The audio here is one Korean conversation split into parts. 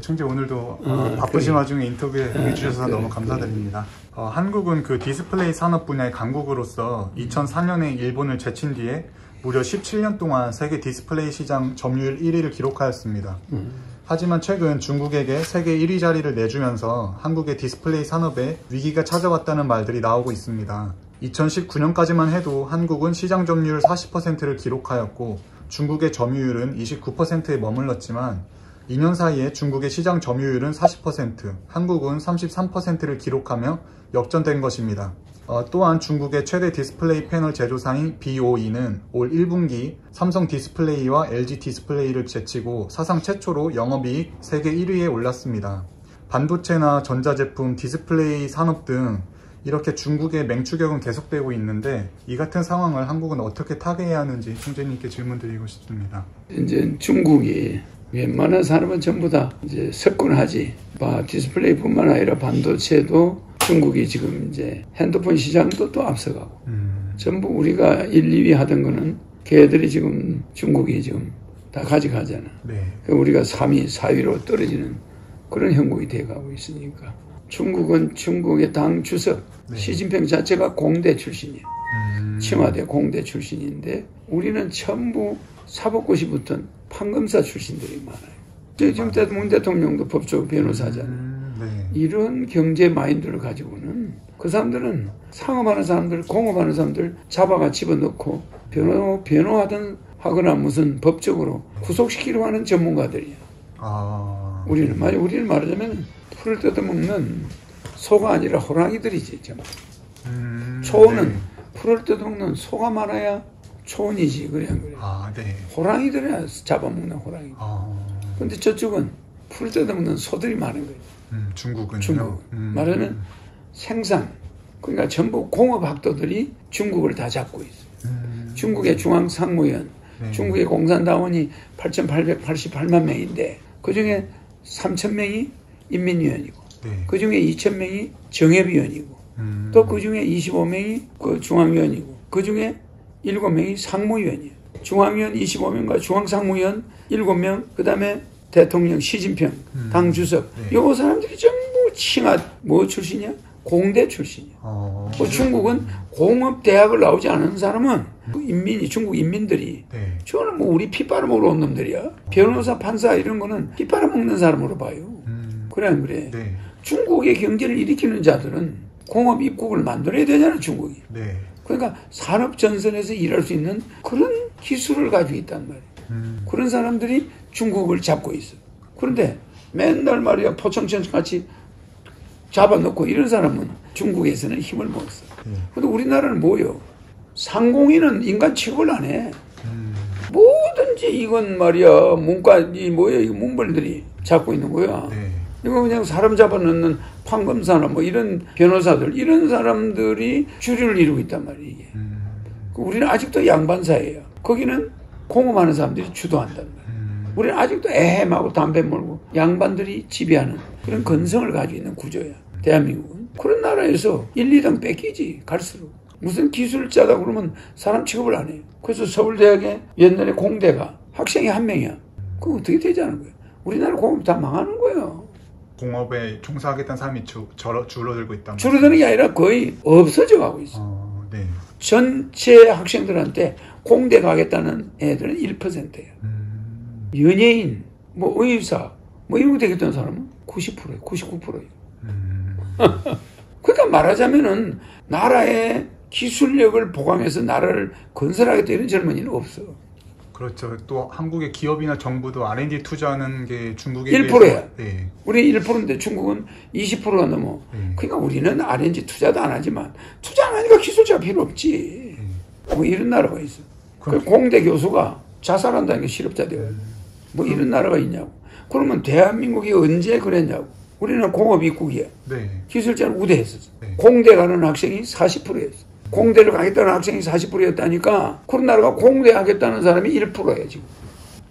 총재 오늘도 바쁘신 와중에 인터뷰에 응해주셔서 너무 감사드립니다. 한국은 그 디스플레이 산업 분야의 강국으로서 2004년에 일본을 제친 뒤에 무려 17년 동안 세계 디스플레이 시장 점유율 1위를 기록하였습니다. 하지만 최근 중국에게 세계 1위 자리를 내주면서 한국의 디스플레이 산업에 위기가 찾아왔다는 말들이 나오고 있습니다. 2019년까지만 해도 한국은 시장 점유율 40%를 기록하였고 중국의 점유율은 29%에 머물렀지만 2년 사이에 중국의 시장 점유율은 40%, 한국은 33%를 기록하며 역전된 것입니다. 또한 중국의 최대 디스플레이 패널 제조사인 BOE는 올 1분기 삼성 디스플레이와 LG 디스플레이를 제치고 사상 최초로 영업이익 세계 1위에 올랐습니다. 반도체나 전자제품, 디스플레이 산업 등 이렇게 중국의 맹추격은 계속되고 있는데 이 같은 상황을 한국은 어떻게 타개해야 하는지 총재님께 질문드리고 싶습니다. 이제 중국이 웬만한 산업은 전부 다 이제 석권하지. 디스플레이뿐만 아니라 반도체도 중국이 지금 이제 핸드폰 시장도 또 앞서가고. 전부 우리가 1, 2위 하던 거는 걔들이 지금 중국이 지금 다 가져가잖아. 네. 우리가 3위, 4위로 떨어지는 그런 형국이 돼가고 있으니까. 중국은 중국의 당 주석, 네. 시진핑 자체가 공대 출신이에요. 청와대 공대 출신인데 우리는 전부 사법고시 붙은 판검사 출신들이 많아요. 지금 문 대통령도 법조 변호사잖아요. 네. 이런 경제 마인드를 가지고는 그 사람들은 상업하는 사람들, 공업하는 사람들 잡아가 집어넣고 변호하든 하거나 무슨 법적으로 구속시키려고 하는 전문가들이야. 우리는 말하자면 풀을 뜯어먹는 소가 아니라 호랑이들이지. 초는 네. 풀을 뜯어먹는 소가 많아야 초원이지. 그래. 네. 호랑이들이야 잡아먹는 호랑이. 근데 저쪽은 풀을 뜯어먹는 소들이 많은 거예요. 중국은? 말하자면 생산. 그러니까 전부 공업학도들이 중국을 다 잡고 있어요. 중국의 중앙상무위원, 네. 중국의 공산당원이 8,888만 명인데 그중에 3,000명이 인민위원이고 네. 그중에 2,000명이 정예위원이고 또 그중에 25명이 그 중앙위원이고 그중에 7명이 상무위원이에요. 중앙위원 25명과 중앙상무위원 7명 그 다음에 대통령 시진핑 당 주석 네. 요 사람들이 전부 칭하 뭐 출신이야? 공대 출신이야. 중국은 공업대학을 나오지 않은 사람은 중국 인민들이 네. 저는 뭐 우리 피 빨아먹으러 온 놈들이야. 변호사, 판사 이런 거는 피 빨아먹는 사람으로 봐요. 그래 안 그래? 네. 중국의 경제를 일으키는 자들은 공업 입국을 만들어야 되잖아 중국이. 네. 그러니까 산업 전선에서 일할 수 있는 그런 기술을 가지고 있단 말이야. 그런 사람들이 중국을 잡고 있어. 그런데 맨날 말이야 포청천 같이 잡아놓고 이런 사람은 중국에서는 힘을 못 써. 근데 우리나라는 뭐요? 상공인은 인간 취급을 안 해. 뭐든지 이건 말이야 이 문벌들이 잡고 있는 거야. 네. 이거 그냥 사람 잡아넣는 판검사나 뭐 이런 변호사들 이런 사람들이 주류를 이루고 있단 말이야 이게. 우리는 아직도 양반사예요. 거기는 공업하는 사람들이 주도한단 말이야. 우리는 아직도 애헴하고 담배 몰고 양반들이 지배하는 그런 건성을 가지고 있는 구조야. 대한민국은. 그런 나라에서 1, 2등 뺏기지 갈수록. 무슨 기술자다 그러면 사람 취급을 안 해요. 그래서 서울대학에 옛날에 공대가 학생이 1명이야. 그거 어떻게 되자는 거야. 우리나라 공업 다 망하는 거예요. 공업에 종사하겠다는 사람이 줄어들고 있다. 줄어드는 게 아니라 거의 없어져 가고 있어. 네. 전체 학생들한테 공대 가겠다는 애들은 1%예요. 연예인, 뭐 의사, 뭐 이런 거 되겠다는 사람은 90%예요. 99%예요. 그러니까 말하자면은 나라의 기술력을 보강해서 나라를 건설하겠다 이런 젊은이는 없어. 그렇죠. 또 한국의 기업이나 정부도 R&D 투자하는 게 중국에 1%야. 네. 우리 1%인데 중국은 20%가 넘어. 그러니까 우리는 R&D 투자도 안 하지만 투자 안 하니까 기술자가 필요 없지. 뭐 이런 나라가 있어. 그 공대 교수가 자살한다는 게 실업자 되어요. 뭐 이런 나라가 있냐고. 그러면 대한민국이 언제 그랬냐고. 우리는 공업 입국이야. 네. 기술자는 우대했었어. 네. 공대 가는 학생이 40%였어. 공대를 가겠다는 학생이 40%였다니까 그런 나라가 공대 하겠다는 사람이 1%예요 지금.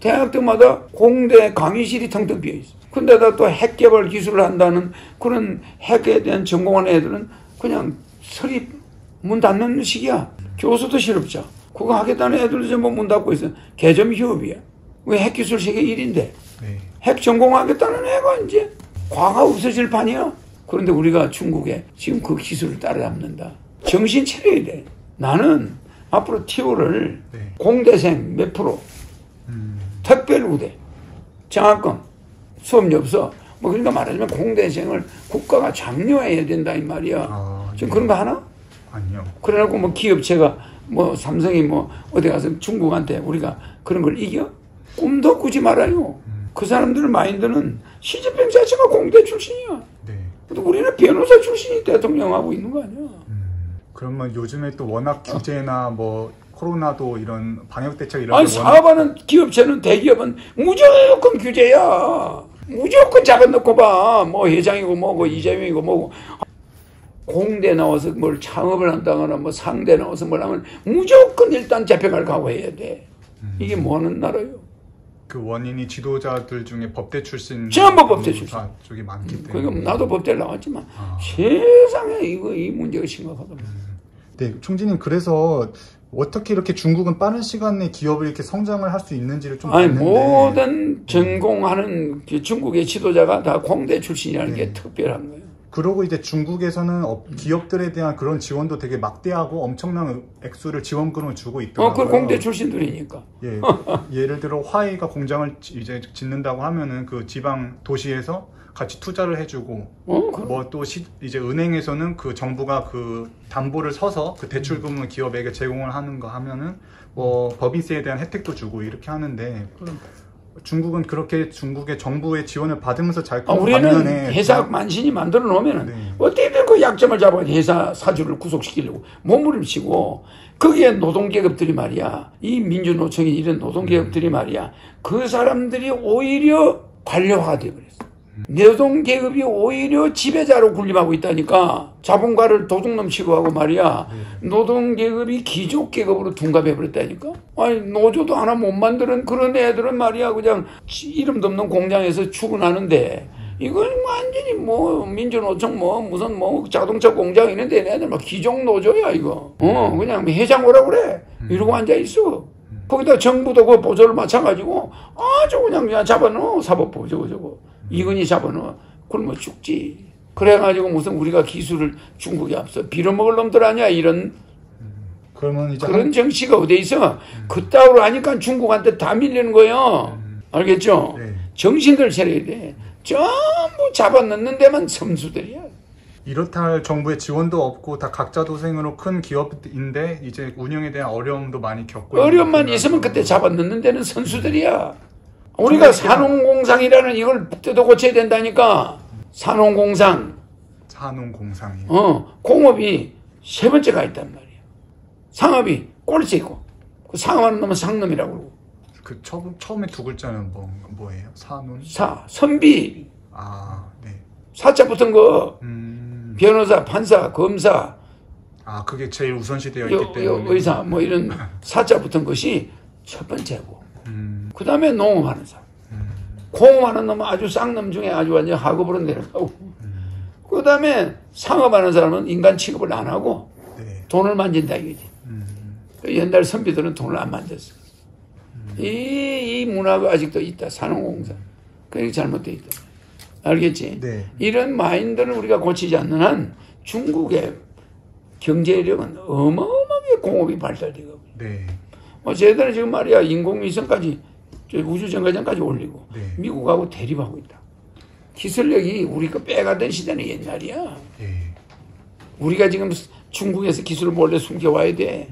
대학교마다 공대 강의실이 텅텅 비어있어. 근데다 또 핵 개발 기술을 한다는 그런 핵에 대한 전공하는 애들은 그냥 설립 문 닫는 시기야. 교수도 실업자. 그거 하겠다는 애들도 전부 문 닫고 있어. 개점 휴업이야. 왜 핵기술 세계 1인데. 네. 핵 전공하겠다는 애가 이제 과가 없어질 판이야. 그런데 우리가 중국에 지금 그 기술을 따라잡는다. 정신 차려야 돼. 나는 앞으로 TO를 네. 공대생 몇 프로, 특별우대, 장학금, 수업료없어. 뭐 그러니까 말하자면 공대생을 국가가 장려해야 된다 이 말이야. 지금 네. 그런 거 하나? 아니요. 그래놓고 뭐 기업체가 뭐 삼성이 뭐 어디 가서 중국한테 우리가 그런 걸 이겨? 꿈도 꾸지 말아요. 그 사람들 마인드는 시진핑 자체가 공대 출신이야. 네. 근데 우리는 변호사 출신이 대통령하고 있는 거 아니야. 그러면 요즘에 또 워낙 규제나 뭐 코로나도 이런 방역 대책 이런 아니 게 사업하는 기업체는 대기업은 무조건 규제야. 무조건 잡아놓고 봐. 뭐 회장이고 뭐고 이재명이고 뭐고. 공대 나와서 뭘 창업을 한다거나 뭐 상대 나와서 뭘 하면 무조건 일단 잡혀갈 각오해야 돼. 이게 뭐 하는 나라요? 그 원인이 지도자들 중에 법대 출신 전부 법대 출신 쪽이 많기 때문에. 그러니까 나도 법대를 나왔지만 세상에 이 문제가 심각하다. 네, 총재님 그래서 어떻게 이렇게 중국은 빠른 시간 내에 기업을 이렇게 성장을 할 수 있는지를 좀 아니 봤는데 모든 전공하는 중국의 지도자가 다 공대 출신이라는 게 특별한 거예요. 그러고 이제 중국에서는 기업들에 대한 그런 지원도 되게 막대하고 엄청난 액수를 지원금을 주고 있더라고요. 그 공대 출신들이니까. 예, 예를 들어 화이가 공장을 이제 짓는다고 하면은 그 지방 도시에서 같이 투자를 해주고, 뭐 또 이제 은행에서는 그 정부가 그 담보를 서서 그 대출금을 기업에게 제공을 하는 거 하면은 뭐 법인세에 대한 혜택도 주고 이렇게 하는데. 중국은 그렇게 중국의 정부의 지원을 받으면서 잘 크는 우리는 반면에 회사 만신이 만들어 놓으면은 네. 어떻게든 그 약점을 잡아 회사 사주를 구속시키려고 몸부림 치고 거기에 노동계급들이 말이야 이 민주노총이 이런 노동계급들이 말이야 그 사람들이 오히려 관료화가 되어버렸어. 노동계급이 오히려 지배자로 군림하고 있다니까. 자본가를 도둑놈 취급하고 말이야 노동계급이 귀족계급으로 둔갑해버렸다니까. 아니 노조도 하나 못 만드는 그런 애들은 말이야 그냥 이름도 없는 공장에서 출근하는데 이건 완전히 뭐 민주노총 뭐 무슨 뭐 자동차 공장 있는데 애들 막 귀족 노조야 이거. 그냥 회장 오라 그래 이러고 앉아있어. 거기다 정부도 그 보조를 맞춰가지고 아주 그냥 잡아넣어. 사법부 저거 이건희 잡아넣어. 굶어 죽지. 그래가지고 무슨 우리가 기술을 중국에 앞서 빌어먹을 놈들 아니야 이런. 그러면 이제 그런 정치가 어디 있어. 그따위로 하니까 중국한테 다 밀리는 거예요. 알겠죠? 네. 정신들 차려야 돼. 전부 잡아넣는 데만 선수들이야. 이렇다 할 정부의 지원도 없고 다 각자 도생으로 큰 기업인데 이제 운영에 대한 어려움도 많이 겪고 어려움만 있으면 그때 잡아넣는 데는 선수들이야. 우리가 산홍공상이라는 이걸 뜯어 고쳐야 된다니까. 산홍공상이 공업이 세 번째가 있단 말이야. 상업이 꼴찌고 그 상업하는 놈은 상놈이라고 그러고. 그 처음에 두 글자는 뭐예요? 선비. 네. 사자 붙은 거. 변호사, 판사, 검사. 그게 제일 우선시되어 있기 때문에. 의사, 뭐 이런 사자 붙은 것이 첫 번째고. 그 다음에 농업하는 사람. 공업하는 놈은 아주 쌍놈 중에 아주 완전 하급으로 내려가고. 그 다음에 상업하는 사람은 인간 취급을 안 하고 네. 돈을 만진다 이거지. 옛날 선비들은 돈을 안 만졌어. 이 문화가 아직도 있다. 산업공사. 그게 잘못되어 있다. 알겠지? 네. 이런 마인드를 우리가 고치지 않는 한 중국의 경제력은 어마어마하게 공업이 발달되고. 네. 쟤들은 지금 말이야 인공위성까지 우주정거장까지 올리고 네. 미국하고 대립하고 있다. 기술력이 우리가 빼가던 시대는 옛날이야. 네. 우리가 지금 중국에서 기술을 몰래 숨겨와야 돼.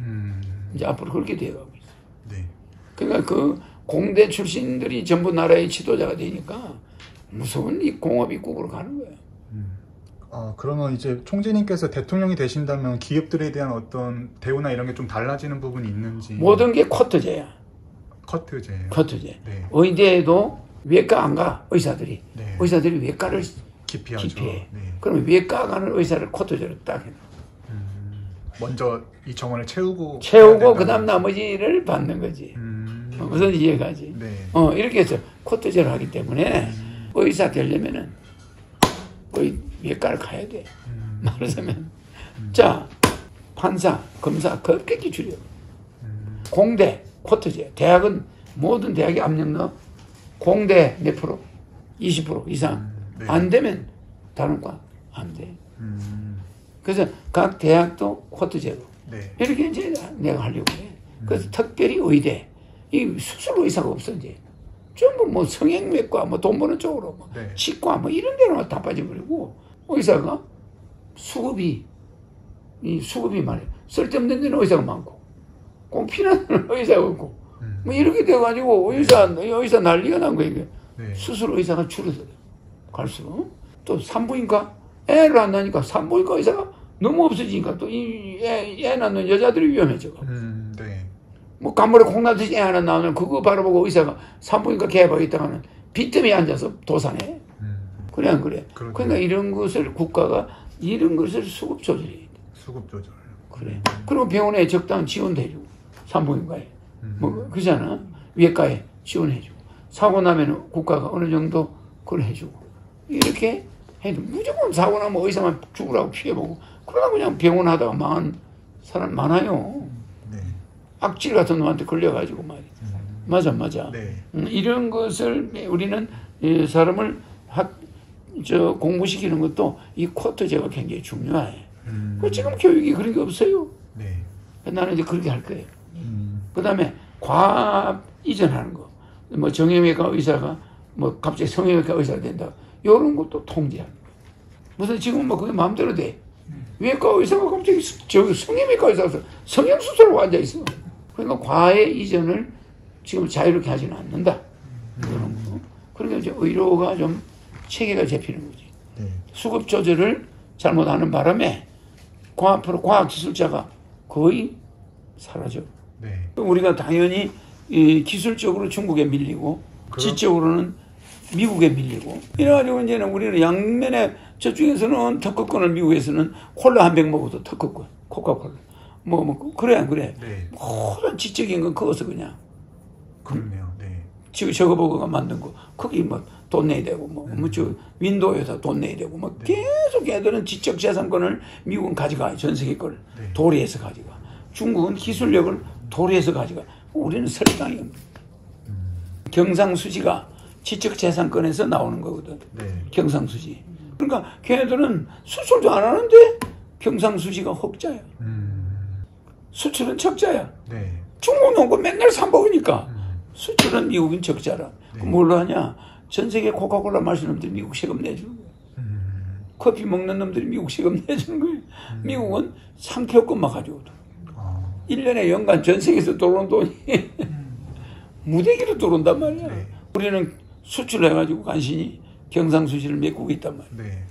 이제 앞으로 그렇게 되어가고 있어. 네. 그러니까 그 공대 출신들이 전부 나라의 지도자가 되니까 무서운 이 공업 입국으로 가는 거야. 그러면 이제 총재님께서 대통령이 되신다면 기업들에 대한 어떤 대우나 이런 게 좀 달라지는 부분이 있는지. 모든 게 쿼터제야. 쿼터제예요. 쿼터제. 네. 의대에도 외과 안 가, 의사들이. 네. 의사들이 외과를 기피하죠. 기피해. 네. 그러면 외과 가는 의사를 쿼터제로 딱 해. 먼저 이 정원을 채우고 그 다음 나머지를 받는 거지. 무슨 이해가지? 네. 이렇게 해서 쿼터제를 하기 때문에 의사 되려면은 외과를 가야 돼. 말하자면. 자, 판사, 검사, 그렇게 기출이야. 공대, 쿼터제. 대학은 모든 대학에 압력 넣어. 공대 몇 프로? 20% 이상. 네. 안 되면 다른 과 안 돼. 그래서 각 대학도 쿼트 제로. 네. 이렇게 이제 내가 하려고 해. 그래서 특별히 의대. 이 수술 의사가 없어, 이제. 전부 뭐 성형외과, 뭐 돈 버는 쪽으로, 뭐 네. 치과, 뭐 이런 데로 다 빠져버리고, 의사가 수급이 말이야. 쓸데없는 데는 의사가 많고, 꼭 필요한 데는 의사가 없고, 뭐 이렇게 돼가지고 의사 난리가 난 거야, 이게. 네. 수술 의사가 줄어들어. 갈수록. 또 산부인과, 애를 안 낳으니까 산부인과 의사가 너무 없어지니까 또 애 낳는 여자들이 위험해져. 네. 뭐 간물에 콩 나듯이 애 하나 나오면 그거 바라보고 의사가 산부인과 개업하겠다가는 빈틈에 앉아서 도산해. 그래 안 그래? 그렇죠. 그러니까 이런 것을 국가가 이런 것을 수급 조절해야 돼. 수급 조절. 그래. 그리고 병원에 적당한 지원도 해주고 산부인과에 뭐 그잖아. 외과에 지원해주고 사고 나면 국가가 어느 정도 그걸 해주고 이렇게 해도 무조건 사고 나면 의사만 죽으라고 피해보고 그러다 그냥 병원 하다가 망한 사람 많아요. 네. 악질 같은 놈한테 걸려가지고 말이야. 맞아. 네. 이런 것을 우리는 사람을 공부시키는 것도 이 쿼터제가 굉장히 중요해. 지금 교육이 그런 게 없어요. 네. 나는 이제 그렇게 할 거예요. 그 다음에 과학 이전하는 거. 뭐 정형외과 의사가 뭐 갑자기 성형외과 의사가 된다. 이런 것도 통제하는 거. 무슨 지금 뭐 그게 마음대로 돼. 외과 의사가 갑자기 성형외과 의사가 성형수술하고 앉아있어. 그러니까 과의 이전을 지금 자유롭게 하지는 않는다. 이런 거. 그러니까 이제 의료가 좀 체계가 잡히는 거지. 네. 수급 조절을 잘못하는 바람에 앞으로 과학기술자가 거의 사라져. 네. 우리가 당연히 기술적으로 중국에 밀리고 지적으로는 미국에 밀리고 이래가지고 이제는 우리는 양면에 저쪽에서는 특허권을 미국에서는 콜라 한 병 먹어도 특허권 코카콜라 뭐 그래 안 그래? 네. 모든 지적인 건 그것을 그냥 그렇네요. 네. 지금 저거버거가 만든 거 거기 뭐 돈 내야 되고 저 윈도우에다 돈 내야 되고 뭐 계속 애들은 지적 재산권을 미국은 가져가 전 세계 걸 네. 도리에서 가져가 중국은 기술력을 도리에서 가져가 우리는 설탕이 없는 경상수지가 지적 재산권에서 나오는 거거든. 네. 경상수지. 그러니까 걔네들은 수출도 안 하는데 경상수지가 흑자야. 수출은 적자야. 네. 중국 농구 맨날 사 먹으니까 수출은 미국은 적자라. 네. 그럼 뭘로 하냐? 전 세계 코카콜라 마시는 놈들이 미국 세금 내주는 거야. 커피 먹는 놈들이 미국 세금 내주는 거야. 미국은 상표권만 가져오더라. 1년에 연간 전 세계에서 들어온 돈이 무대기로 들어온단 말이야. 네. 우리는 수출해가지고 간신히 경상수지를 메꾸고 있단 말이야. 네.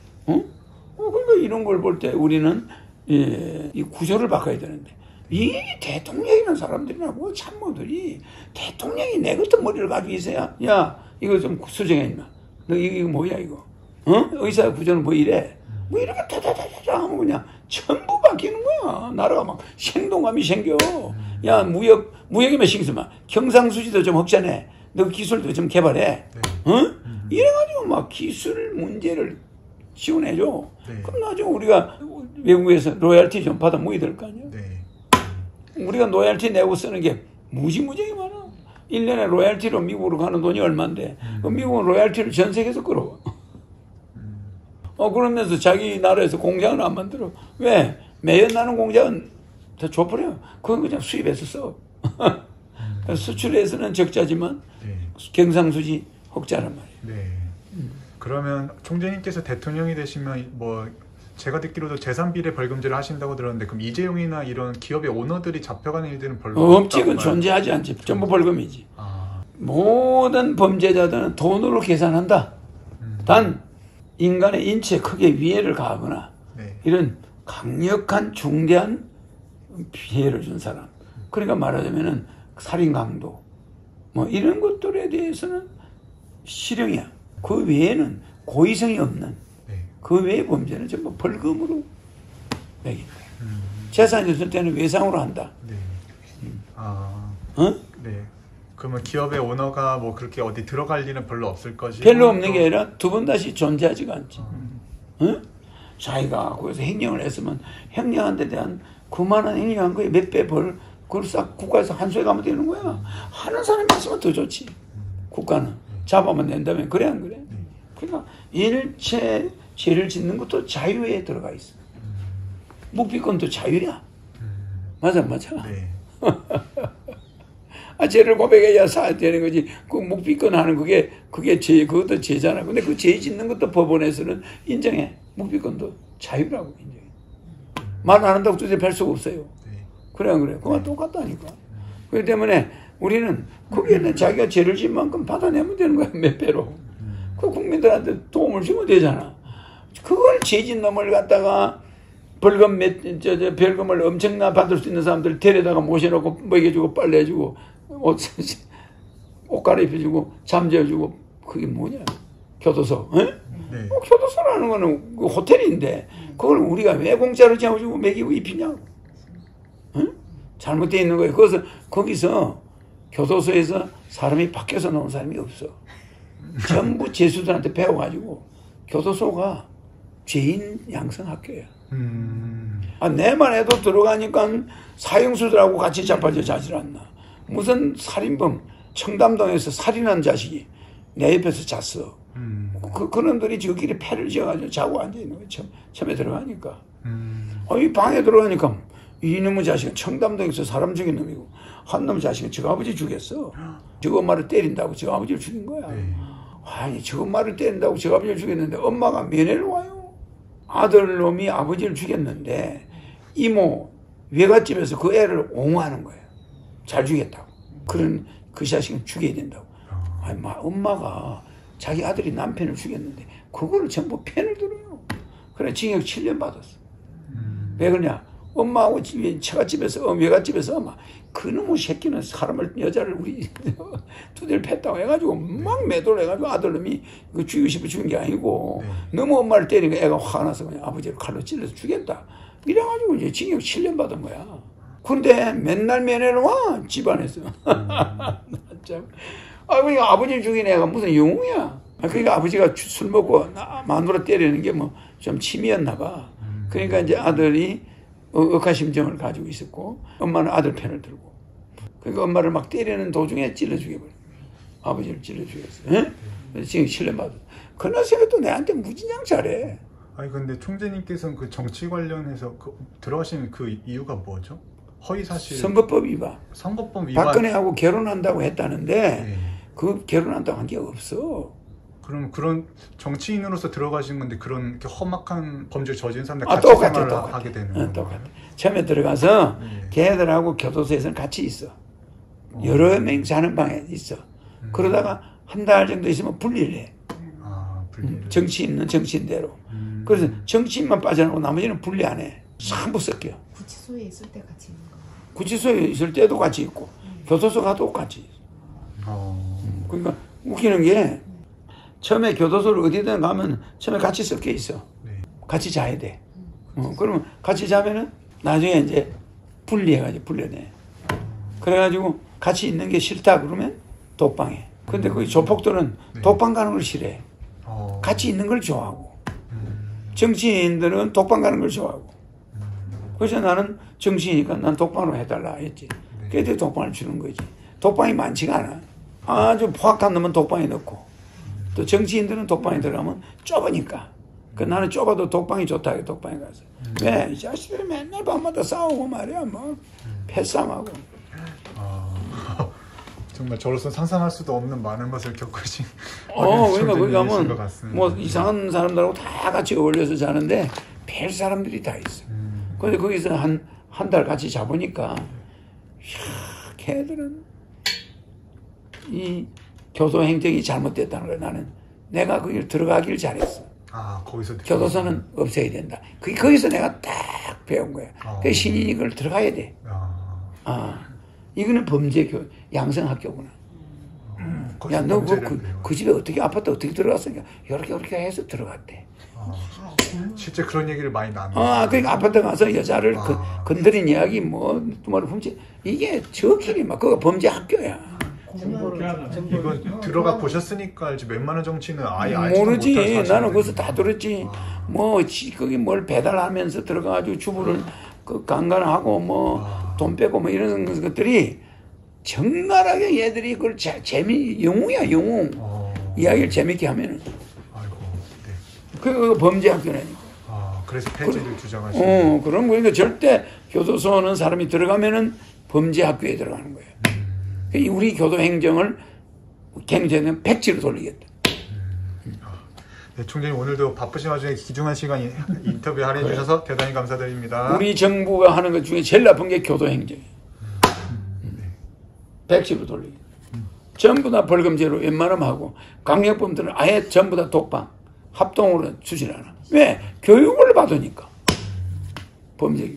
그러니까 이런 걸 볼 때 우리는 이 구조를 바꿔야 되는데 이 대통령이라는 사람들이라고 참모들이 대통령이 내 같은 머리를 가지고 있어야 야 이거 좀 수정해 임마. 너 이거 뭐야 이거? 의사 구조는 뭐 이래? 뭐 이렇게 다다다다 하면 그냥 전부 바뀌는 거야. 나라가 막 생동감이 생겨. 야 무역에만 신경 쓰면 경상수지도 좀 흑자내. 너 기술도 좀 개발해. 네. 이래가지고 막 기술 문제를 지원해줘. 네. 그럼 나중에 우리가 외국에서 로열티 좀 받아 모여야 될 거 아니야. 네. 우리가 로열티 내고 쓰는 게 무지무지하게 많아. 1년에 로열티로 미국으로 가는 돈이 얼만데 미국은 로열티를 전 세계에서 끌어와. 그러면서 자기 나라에서 공장을 안 만들어. 왜? 매연 나는 공장은 다 줘버려. 그건 그냥 수입해서 써. 수출에서는 적자지만 네. 경상수지 흑자란 말이에요. 네. 그러면 총재님께서 대통령이 되시면 뭐 제가 듣기로도 재산비례 벌금제를 하신다고 들었는데 그럼 이재용이나 이런 기업의 오너들이 잡혀가는 일들은 별로 없지. 그건 존재하지 않지. 전부 벌금이지. 아. 모든 범죄자들은 돈으로 계산한다. 단 인간의 인체에 크게 위해를 가하거나 네. 이런 강력한 중대한 피해를 준 사람. 그러니까 말하자면은 살인 강도 뭐 이런 것들에 대해서는 실형이야. 그 외에는 고의성이 없는 네. 그 외의 범죄는 전부 벌금으로 매긴다. 재산이 없을 때는 외상으로 한다. 네. 아. 어? 네. 그러면 기업의 오너가 뭐 그렇게 어디 들어갈 일은 별로 없을 것이고 별로 없는 게 아니라 두 번 다시 존재하지가 않지. 응? 자기가 거기서 횡령을 했으면 횡령한 데 대한 그만한 횡령한 거에 몇 배 벌 그걸 싹 국가에서 한수에 가면 되는 거야. 하는 사람이 있으면 더 좋지. 국가는 잡아만 낸다면 그래 안 그래? 그러니까 일체 죄를 짓는 것도 자유에 들어가 있어. 묵비권도 자유야. 맞아. 네. 죄를 고백해야 되는 거지. 그 묵비권 하는 그게 그것도 죄잖아. 근데 그 죄 짓는 것도 법원에서는 인정해. 묵비권도 자유라고 인정해. 말 안 한다고 두세 뵐 수가 없어요. 그래. 그건 똑같다니까. 그렇기 때문에 우리는 거기에는 자기가 죄를 진 만큼 받아내면 되는 거야. 몇 배로. 그 국민들한테 도움을 주면 되잖아. 그걸 죄진 놈을 갖다가 벌금을 엄청나 받을 수 있는 사람들 데려다가 모셔놓고 먹여주고 빨래해주고 옷 갈아입혀주고 잠재워주고 그게 뭐냐? 교도소. 네. 교도소라는 거는 그 호텔인데 그걸 우리가 왜 공짜로 재워주고 먹이고 입히냐고. 잘못되어 있는 거예요. 그래서 거기서 교도소에서 사람이 밖에서 나온 사람이 없어. 전부 죄수들한테 배워가지고 교도소가 죄인 양성학교야. 내만 해도 들어가니까 사형수들하고 같이 자빠져자질 않나. 무슨 살인범 청담동에서 살인한 자식이 내 옆에서 잤어. 그놈들이 저끼리 패를 지어가지고 자고 앉아있는 거야. 처음에 들어가니까. 이 방에 들어가니까 이놈의 자식은 청담동에서 사람 죽인 놈이고 한 놈의 자식은 저 아버지 죽였어. 저 엄마를 때린다고 저 아버지를 죽인 거야. 아니 저 엄마를 때린다고 저 아버지를 죽였는데 엄마가 면회를 와요. 아들놈이 아버지를 죽였는데 이모 외갓집에서 그 애를 옹호하는 거예요. 잘 죽였다고. 그런 그 자식은 죽여야 된다고. 아니 엄마가 자기 아들이 남편을 죽였는데 그거를 전부 편을 들어요. 그래 징역 7년 받았어. 왜 그러냐? 엄마하고 처갓집에서 외갓집에서 엄마 그놈의 새끼는 여자를 우리 두들 팼다고 해가지고 막 매도를 해가지고 아들놈이 그 죽이고 싶어 죽인 게 아니고 너무 엄마를 때리니까 애가 화가 나서 그냥 아버지를 칼로 찔러서 죽였다. 이래가지고 이제 징역 7년 받은 거야. 근데 맨날 면회를 와 집안에서. 참. 그러니까 아버지를 죽인 애가 무슨 영웅이야. 그러니까 아버지가 술 먹고 마누라 때리는 게 뭐 좀 취미였나 봐. 그러니까 이제 아들이 억하심정을 가지고 있었고 엄마는 아들 편을 들고 그러니까 엄마를 막 때리는 도중에 찔러 죽여버려. 아버지를 찔러 죽였어. 지금 7년 받아. 그날 생각도 내한테 무진장 잘해. 아니 근데 총재님께서는 그 정치 관련해서 들어가신 그 이유가 뭐죠? 허위사실. 선거법 위반. 선거법 위반. 박근혜하고 결혼한다고 했다는데 그 결혼한다고 한 게 없어. 그럼 그런 정치인으로서 들어가신 건데 그런 이렇게 험악한 범죄를 저지른 사람들 같이 생활을 하게 되는 거예요? 똑같아. 처음에 들어가서 걔들하고 교도소에서는 같이 있어. 여러 명 자는 방에 있어. 그러다가 한 달 정도 있으면 분리를 해. 정치인은 정치인대로. 그래서 정치인만 빠져나오고 나머지는 분리 안 해. 전부 섞여. 구치소에 있을 때 같이 있는 거. 구치소에 있을 때도 같이 있고 교도소 가도 같이 있어. 그러니까 웃기는 게 처음에 교도소를 어디든 가면 처음에 같이 섞여 있어. 같이 자야 돼. 그러면 같이 자면은 나중에 이제 분리해가지고 분려내. 그래가지고 같이 있는 게 싫다 그러면 독방에. 근데 그 조폭들은 독방 가는 걸 싫어해. 같이 있는 걸 좋아하고. 정치인들은 독방 가는 걸 좋아하고. 그래서 나는 정치인이니까 난 독방으로 해달라 했지. 그래도 독방을 주는 거지. 독방이 많지가 않아. 아주 포악한 놈은 독방에 넣고. 또 정치인들은 독방에 들어가면 좁으니까. 나는 좁아도 독방이 좋다. 독방에 가서. 왜? 이 자식들이 맨날 밤마다 싸우고 말이야. 뭐 패싸움하고. 정말 저로서 상상할 수도 없는 많은 것을 겪으신 그러니까 거기 가면 것 같습니다. 뭐 이상한 사람들하고 다 같이 어울려서 자는데 별 사람들이 다 있어. 근데 거기서 한 달 같이 자보니까 걔들은 이 교도 행정이 잘못됐다는 걸 나는 내가 거기를 들어가길 잘했어. 거기서 교도소는 없애야 된다. 거기서 내가 딱 배운 거야. 그 신인이 그걸 들어가야 돼. 이거는 범죄 양성학교구나. 야, 너 그 집에 어떻게 아파트 어떻게 들어갔으니까 이렇게 해서 들어갔대. 실제 그런 얘기를 많이 나눠요. 그러니까 아파트 가서 여자를 건드린 이야기 뭐를 훔치 이게 저끼리 막 그거 범죄 학교야. 이건 들어가 보셨으니까 알지 웬만한 정치는 아예 알지도 모르지. 못할 사실인데. 나는 거기서 다 들었지. 거기 뭘 배달하면서 들어가가지고 주부를 강간하고 돈 빼고 이런 것들이 정말하게 얘들이 그걸 영웅이야 영웅. 이야기를 재밌게 하면은. 그 범죄 학교라니까. 그래서 폐지를 주장하시는. 그럼 그러니까 절대 교도소는 사람이 들어가면은 범죄 학교에 들어가는 거예요. 그러니까 우리 교도 행정을 경제는 백지로 돌리겠다. 네, 총장님 오늘도 바쁘신 와중에 귀중한 시간 인터뷰 할애해 주셔서 대단히 감사드립니다. 우리 정부가 하는 것 중에 제일 나쁜 게 교도 행정이에요. 백지로 돌리기. 전부 다 벌금제로 웬만하면 하고 강력범들은 아예 전부 다 독방 합동으로 추진하나. 왜? 교육을 받으니까 범죄.